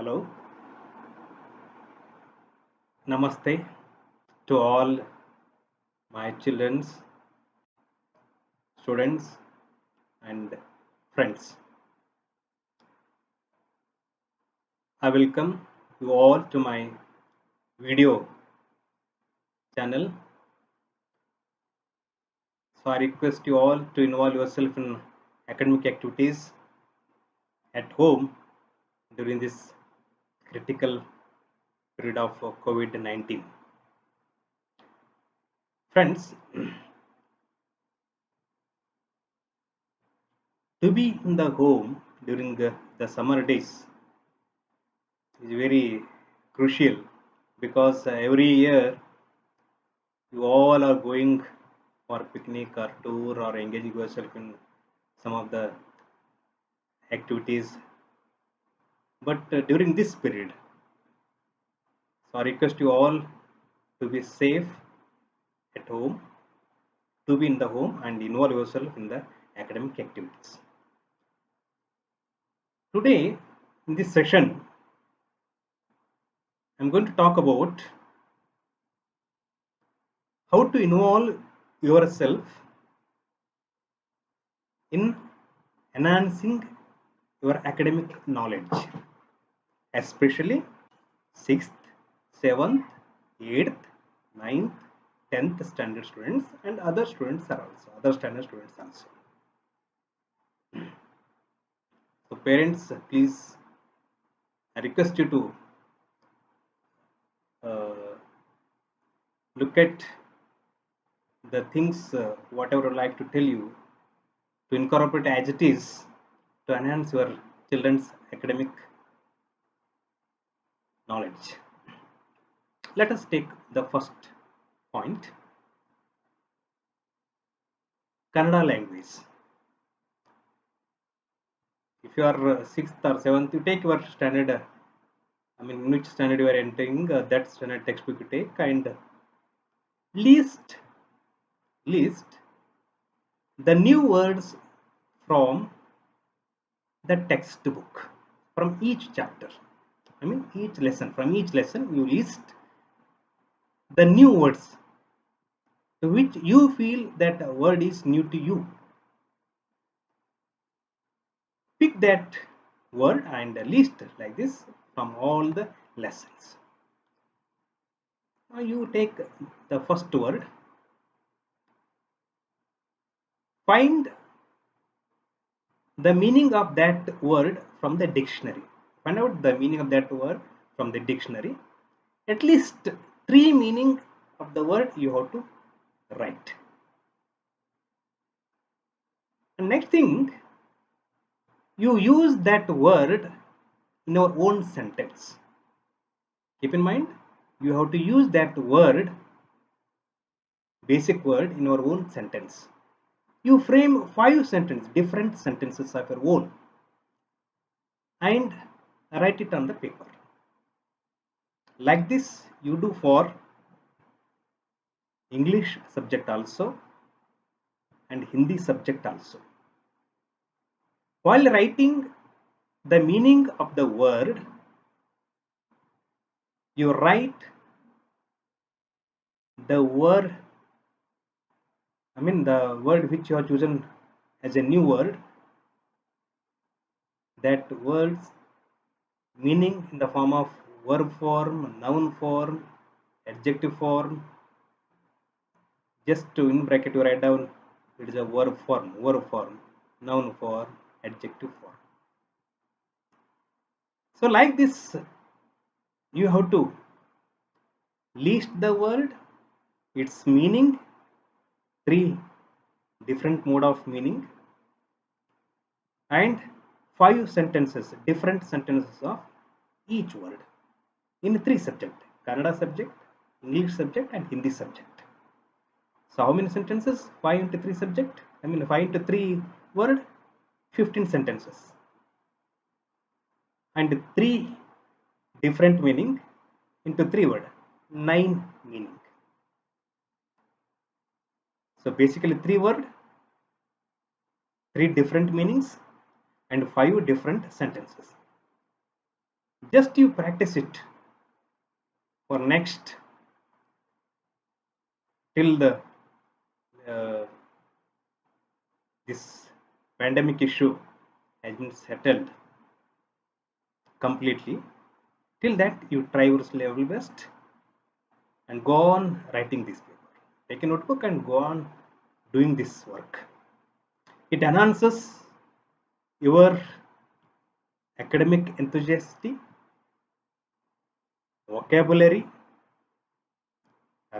Hello, Namaste to all my children's, students, and friends. I welcome you all to my video channel. So I request you all to involve yourself in academic activities at home during this critical period of COVID-19. Friends, to be in the home during the summer days is very crucial because every year you all are going for picnic or tour or engaging yourself in some of the activities, but during this period, so I request you all to be safe at home, to be in the home and involve yourself in the academic activities. Today in this session I'm going to talk about how to involve yourself in enhancing your academic knowledge, especially 6th, 7th, 8th, 9th, 10th standard students and other students are also, other standard students also. So parents, please, I request you to look at the things, whatever I like to tell you, to incorporate as it is to enhance your children's academic knowledge. Let us take the first point, Kannada language. If you are 6th or 7th, you take your standard, in which standard you are entering, that standard textbook you take, and list the new words from the textbook, from each chapter. Each lesson, from each lesson you list the new words to which you feel that a word is new to you. Pick that word and list like this from all the lessons. Now you take the first word, find the meaning of that word from the dictionary. Find out the meaning of that word from the dictionary. At least 3 meaning of the word you have to write. And next thing, you use that word in your own sentence. Keep in mind, you have to use that word, basic word, in your own sentence. You frame 5 sentences, different sentences of your own, and write it on the paper. Like this you do for English subject also and Hindi subject also. While writing the meaning of the word, you write the word, the word which you have chosen as a new word, that word's meaning in the form of verb form, noun form, adjective form. Just to in bracket you write down it is a verb form, noun form, adjective form. So like this you have to list the word, its meaning, 3 different mode of meaning, and 5 sentences, different sentences of each word in 3 subjects, Kannada subject, English subject and Hindi subject. So how many sentences? 5 into 3 subject, 5 into 3 word, 15 sentences. And 3 different meaning into 3 word, 9 meaning. So basically 3 word, 3 different meanings and 5 different sentences. Just you practice it for next till the uh, this pandemic issue has been settled completely. Till that, you try your level best and go on writing this paper. Take a notebook and go on doing this work. It enhances your academic enthusiasm, vocabulary,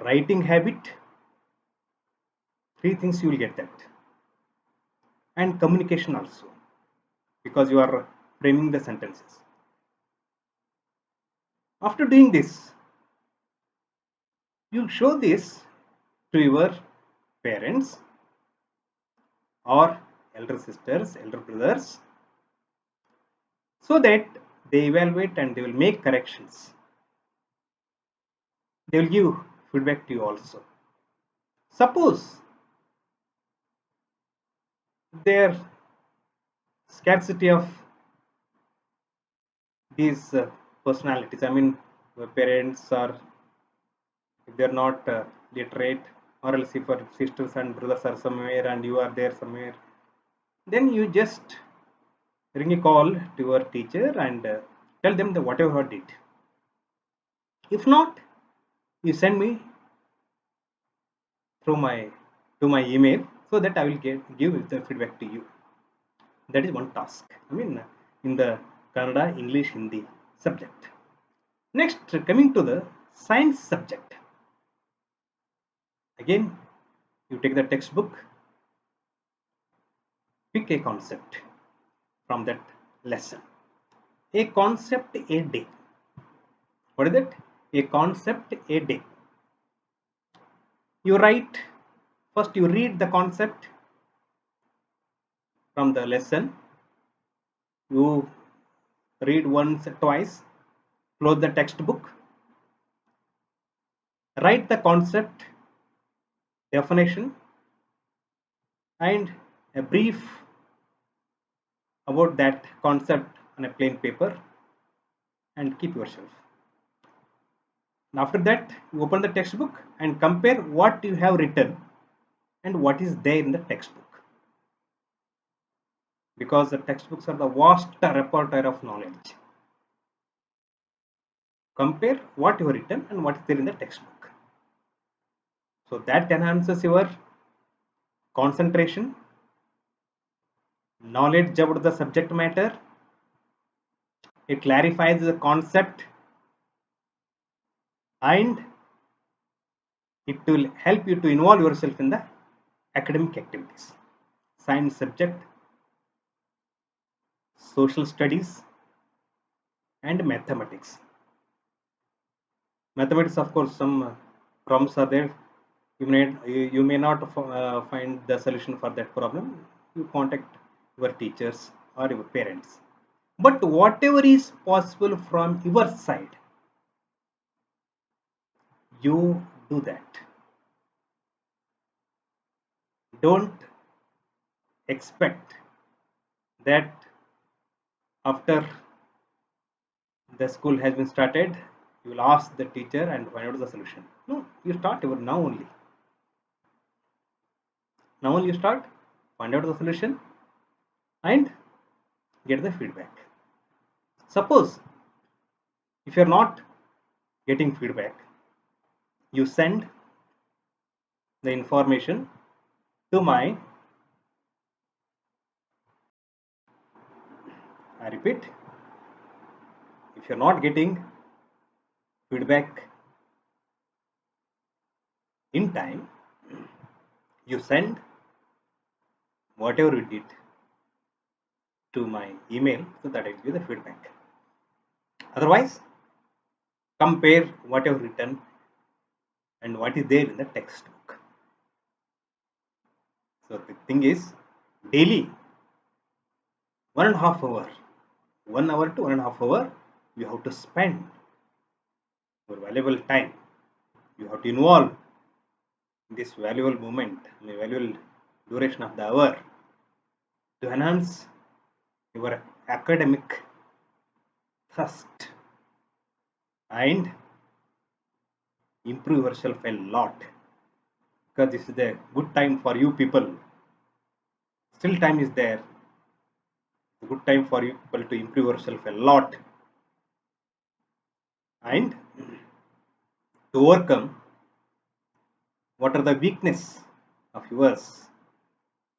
writing habit. Three things you will get that. And communication also, because you are framing the sentences. After doing this, you show this to your parents or elder sisters, elder brothers, so that they evaluate and they will make corrections. They will give feedback to you also. Suppose their scarcity of these personalities, I mean, the parents are, if they are not literate, or else if your sisters and brothers are somewhere and you are there somewhere, then you just ring a call to your teacher and tell them the whatever you did. If not, you send me through my to my email so that I will give the feedback to you. That is one task. I mean, in the Kannada, English, Hindi subject. Next, coming to the science subject. Again, you take the textbook, pick a concept from that lesson. A concept a day. What is it? A concept a day. You write, first you read the concept from the lesson. You read once, twice, close the textbook, write the concept, definition, and a brief about that concept on a plain paper and keep yourself. And after that, you open the textbook and compare what you have written and what is there in the textbook. Because the textbooks are the vast repertoire of knowledge. Compare what you have written and what is there in the textbook. So that enhances your concentration, knowledge about the subject matter. It clarifies the concept and it will help you to involve yourself in the academic activities. Science subject, social studies, and mathematics. Mathematics, of course, some problems are there. You may not find the solution for that problem. You contact your teachers or your parents. But whatever is possible from your side, you do that. Don't expect that after the school has been started, you will ask the teacher and find out the solution. No, you start your now only. Now only you start, find out the solution and get the feedback. Suppose if you are not getting feedback, you send the information to my, I repeat, if you are not getting feedback in time, you send whatever you did to my email so that I give you the feedback. Otherwise, compare what you have written and what is there in the textbook. So the thing is, daily 1.5 hour, 1 hour to 1.5 hour, you have to spend your valuable time. You have to involve this valuable moment, the valuable duration of the hour to enhance your academic thrust. and improve yourself a lot, because this is a good time for you people. Still time is there. A good time for you people to improve yourself a lot and to overcome what are the weakness of yours,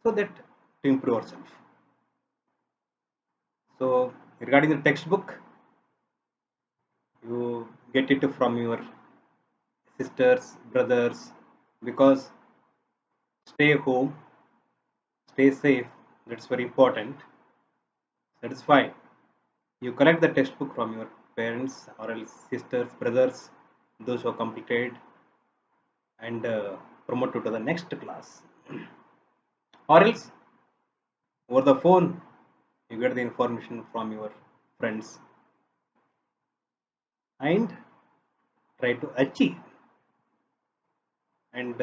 so that to improve yourself. So regarding the textbook, you get it from your sisters, brothers, because stay home, stay safe. That's very important. That is why you collect the textbook from your parents or else sisters, brothers, those who are completed, and promote you to the next class. Or else over the phone, you get the information from your friends and try to achieve. And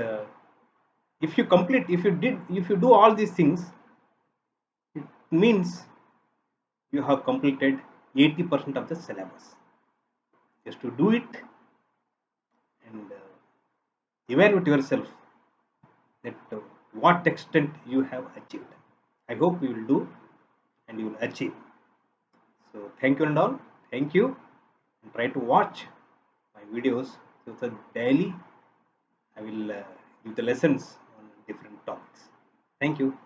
if you complete, if you do all these things, it means you have completed 80% of the syllabus. Just to do it and evaluate yourself that what extent you have achieved. I hope you will do and you will achieve. So thank you and all. Thank you. And try to watch my videos so that daily I will give the lessons on different topics. Thank you.